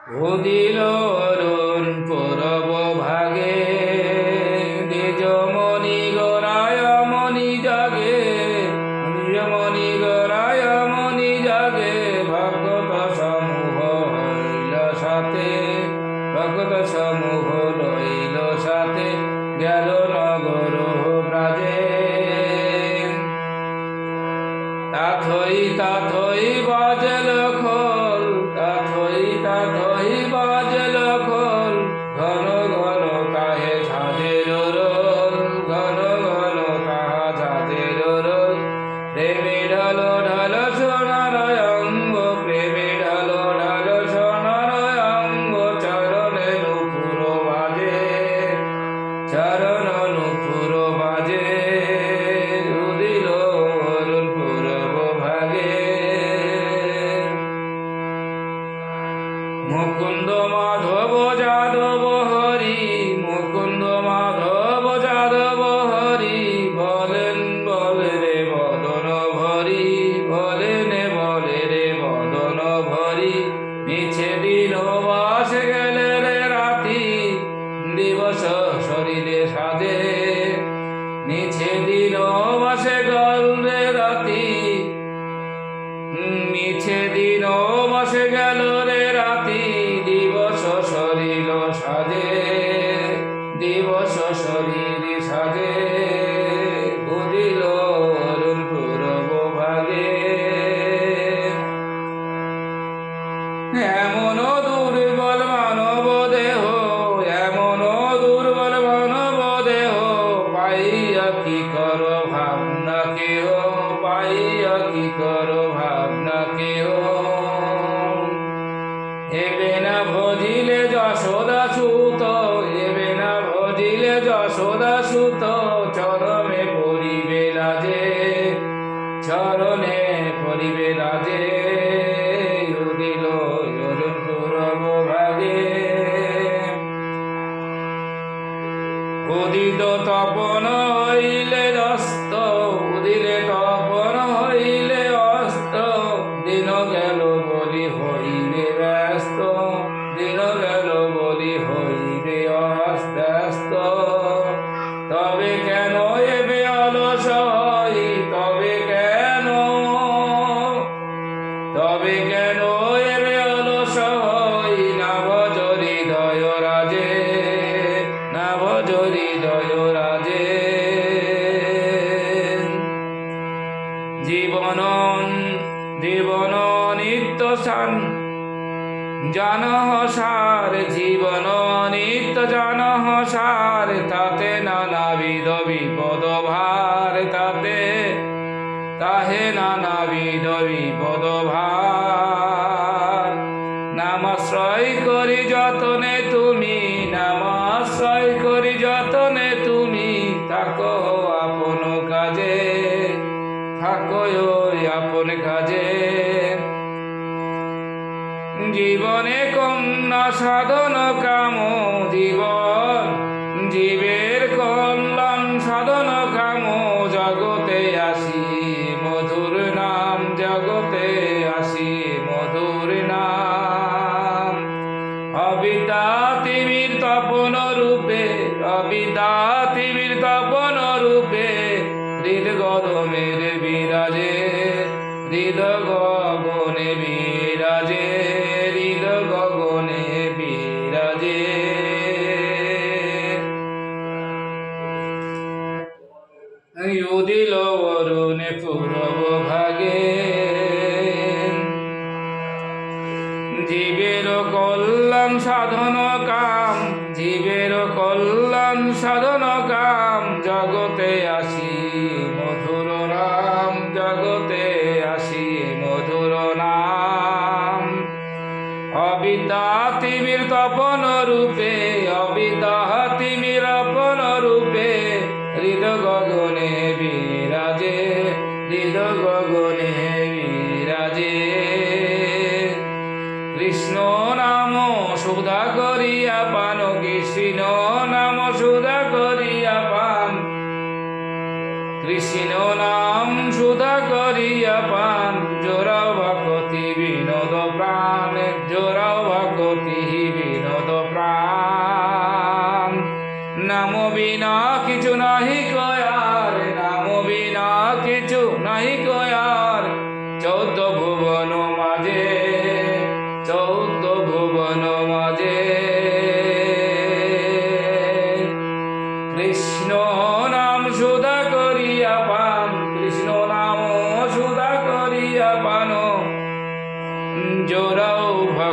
উদিল অরুণ পূরব ভাগে, দ্বিজমণি গড়ায় মণি জাগে, দ্বিজমণি গড়ায় মণি জাগে। ভগত সমূহ হইল সাথে, ভগত সমূহ রইল সাথে, গেল নগর ব্রাজে। তাথই তাথই বাজল খোল, তাথই তাথই বাজল খোল, ঘন ঘন তাহে ঝাঁঝের রোল, ঘন ঘন তাহা ঝাঁঝের রোল। প্রেমে ঢালো ঢালো সোনার অঙ্গ, প্রেমে ঢালো ঢালো সোনার অঙ্গ, চরণে নূপুর বাজে, চরণ নূপুর বাজে। উদিল অরুণ পূরব ভাগে। মুকুন্দ মাধব যাদব হরি, মুকুন্দ মাধব যাদব হরি, বলেন বলে রে বদন ভরি, বলেন বলে রে বদন ভরি। মিছে দিন বাস গেলে রে রাতি, দিবস শরীরে সাজে। মিছে দিন বাসে গেল রে রাতি, মিছে দিন বাসে গেল রে রাতি, দিবস শরীর সাজে, দিবস শরীর সাজে। উদিল অরুণ পূরব ভাগে। এমন দুর্বল মানব দেহ, এমন দুর্বল মানব দেহ, পাইয়া কি কর ভাবনা কেহ, পাইয়া কি কর ভাবনা কেহ। এবে না ভজিলে যশোদা সুত, এবে না ভজিলে যশোদা সুত, চরণে পড়িবে লাজে, চরণে পড়িবে লাজে। উদিল অরুণ পূরব ভাগে। উদিত তপন হইলে অস্ত, উদিলে তপন হইলে অস্ত, দিন গেল বলি হইবে ব্যস্ত, দিন গেল বলি হইবে ব্যস্ত। তবে কেন এবে অলস হই, তবে কেন, তবে কেন এবে অলস হই, না ভজ হৃদয় রাজে, না ভজ হৃদয় রাজে। জীবন জীবন নিত্য সান জানহ সার, জীবন নিত্য জানহ সার, তাতে নানাবিধ বিপদ ভার, তাতে তাহে নানাবিধ বিপদ ভার। নামাশ্রয় করি যতনে তুমি, নামাশ্রয় করি যতনে তুমি, থাকো আপন কাজে, থাকো আপন কাজে। জীবনে কন্যা সাধন কাম, জীবন জীবের কল্যাণ সাধন কাম, জগতে আসি মধুর নাম, জগতে আসি মধুর নাম। অবিদ্যা তিমির তপন রূপে, অবিদ্যা তিমির তপন রূপে, হৃদ গগনের বিরাজে, হৃদ গগনে বিরাজে, হৃদ গগনে বিরাজে। উদিল অরুণ পূরব ভাগে। জীবের কল্যাণ সাধন কাম, জীবের কল্যাণ সাধন কাম, জগতে আসি মধুর নাম, জগতে আসি মধুর নাম। অবিদ্যা তিমির তপন রূপে, অবিদ্যা তিমির তপন রূপে, হৃদ গগনে বিরাজে, হৃদ গগনে বিরাজে। কৃষ্ণ নাম সুধা করিয়া পান, কৃষ্ণ নাম সুধা করিয়া পান, কৃষ্ণ নাম সুধা করিয়া পান। জোড়াও ভকতি বিনোদ প্রাণ, জোড়াও ভকতি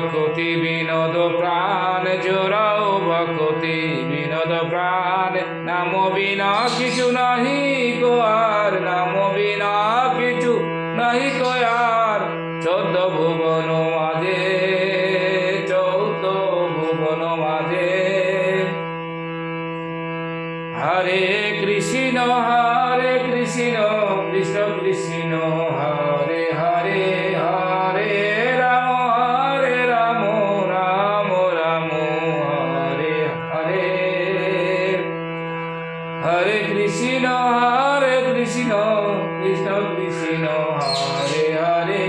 ভকতি বিনোদ প্রাণ জোড়াও ভকতি বিনোদ প্রাণ নাম বিনা কিছু নাহি গো আর নাম বিনা কিছু নাহি গো আর 14 ভুবন মাঝে 14 ভুবন মাঝে হরে কৃষ্ণ কৃষ্ণ কৃষ্ণ হরে হরে হরে রাম রাম রাম হরে হরে হরে কৃষ্ণ কৃষ্ণ কৃষ্ণ হরে হরে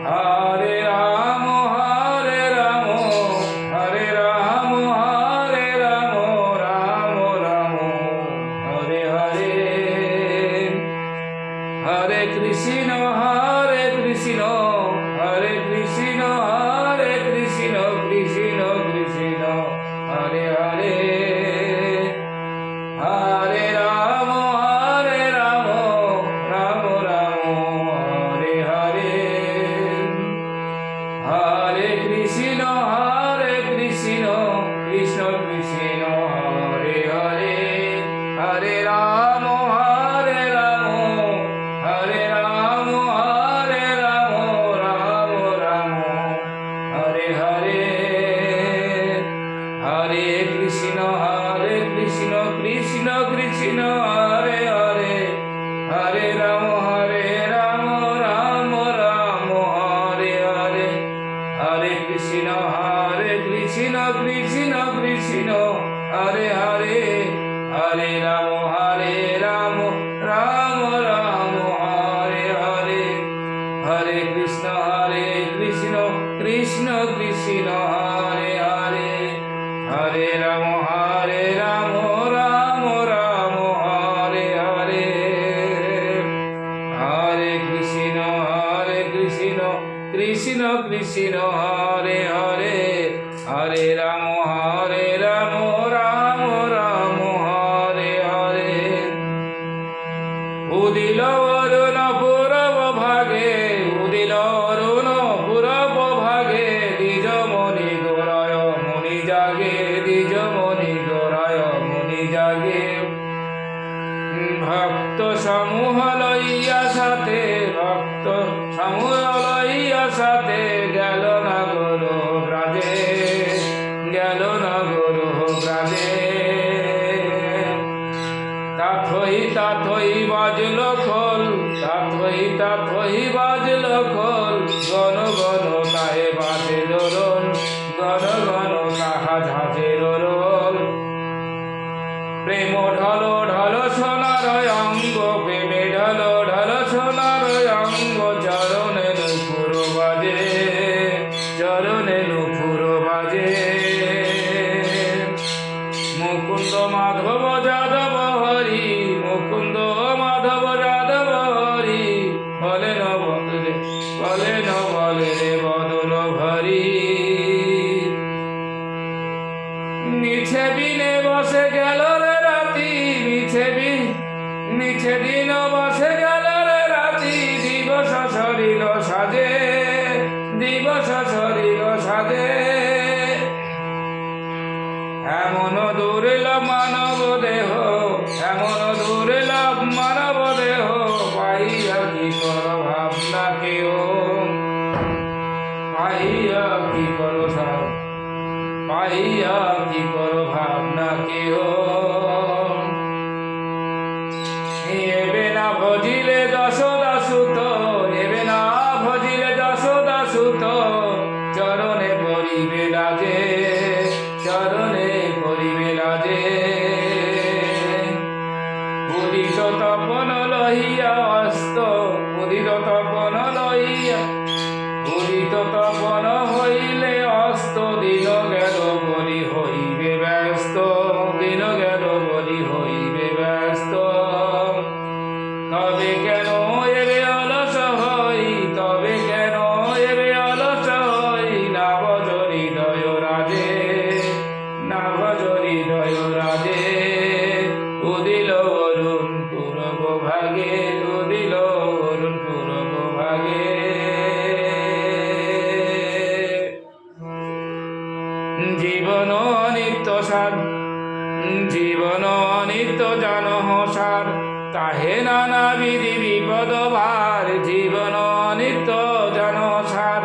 হরে রাম হরে রাম রাম রাম হরে হরে হরে কৃষ্ণ কৃষ্ণ কৃষ্ণ কৃষ্ণ হরে হরে হরে রাম রাম রাম হরে হরে হরে কৃষ্ণ কৃষ্ণ কৃষ্ণ হরে হরে হরে রাম রাম রাম হরে হরে হরে কৃষ্ণ কৃষ্ণ কৃষ্ণ হরে হরে হরে রাম রাম রাম হরে হরে হরে কৃষ্ণ কৃষ্ণ কৃষ্ণ হরে হরে হরে রাম রাম রাম হরে হরে হরে কৃষ্ণ কৃষ্ণ কৃষ্ণ হরে হরে হরে রাম রাম রাম হরে হরে হরে কৃষ্ণ কৃষ্ণ কৃষ্ণ হরে হরে হরে রাম রাম রাম হরে হরে উদিল অরুণ পূরব ভাগে উদিল অরুণ পূরব ভাগে দ্বিজ মণি গোরায় মুনি জাগে দ্বিজ মণি গোরায় মুনি জাগে ভক্ত সমূহ লইয়া সাথে ভক্ত সমূহ লইয়া সাথে গেল না গরু ব্রাজে গেল না গরু ব্রাজে তাথই বাজল খোল তাথই বাজল খোল গণ গণ তাহে বাজে রোল গণ গণ তাহা ঝাঁঝে রোল প্রেম ঢল ঢল সোনার অঙ্গ প্রেমে ঢল ঢল সোনার অঙ্গ চরণে নুপুর বাজে চরণে নুপুর বাজে মুকুন্দ মাধব যাদব হরি মুকুন্দ মাধব যাদব হরি বলে ন বলে রে বদল ভরি মিছে বিনে বসে গেল রে রাতি মিছে দিন বসে গেল রে রাতি দিবস সরিল সাজে দিবস সরিল সাজে এমন দুর্লভ মানব দেহ এমন দুর্লভ মানব দেহ পাইয়া কি কর ভাবনা কেউ পাইয়া কি করো পাইয়া কি করো ভাবনা কেহ এবে না ভজিলে যশোদা সুত এবে না ভজিলে যশোদা সুত চরণে পরিবে লাজে চরণে পরিবে লাজে উদিত তপন লহিয়া অস্ত উদিত তপন লহিয়া উদিত তপন হইলে অস্ত দিন গেল বলি হইবে ব্যস্ত দিন জীবন নিত্য সার, জীবন নিত্য জানহ সার, তাহে নানা বিধি বিপদ ভার। জীবন নিত্য জানহ সার,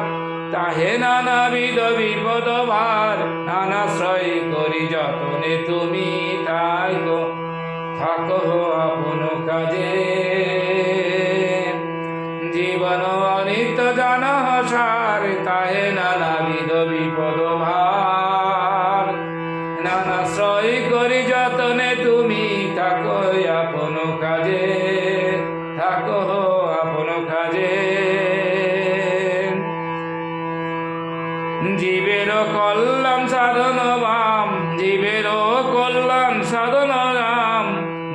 তাহে নানাবিধ বিপদ ভার। নানাশ্রয় করি যতনে তুমি তাই গো থাকো আপন কাজে। জীবন নিত্য জানহ সার, তাহে নানাবিধ বিপদ ভার। নানাশ্রয় করি যতনে তুমি থাকো আপন কাজে, থাকো আপন কাজে। জীবের কল্যাণ সাধন বাম, জীবের কল্যাণ সাধন রাম।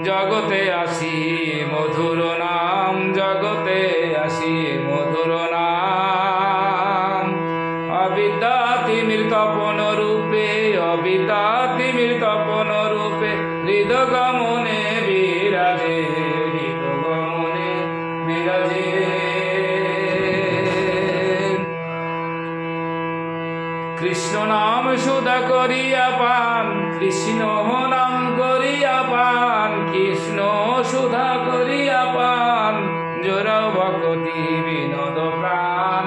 জগতে আসি মধুর নাম, জগতে আসি মধুর নাম। অবিদ্যা তিমির তপন রূপে, অবিদ্যা তিমির তপন রূপে। হৃদগমনে বিরাজে, হৃদগমনে বিরাজে। কৃষ্ণ নাম সুধা করিয়া পান, কৃষ্ণ নাম করিয়া পান, কৃষ্ণ সুধা করিয়া পান। জোরাও ভকতি বিনোদ প্রাণ,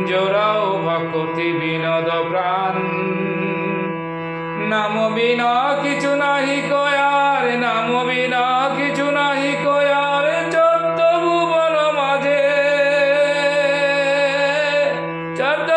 জোরাও ভকতি বিনোদ প্রাণ। নাম বিনা কিছু নাহি কয়ার, নাম বিনা কিছু নাহি কয়ার। চোদ্দ ভুবন মাঝে, চোদ্দ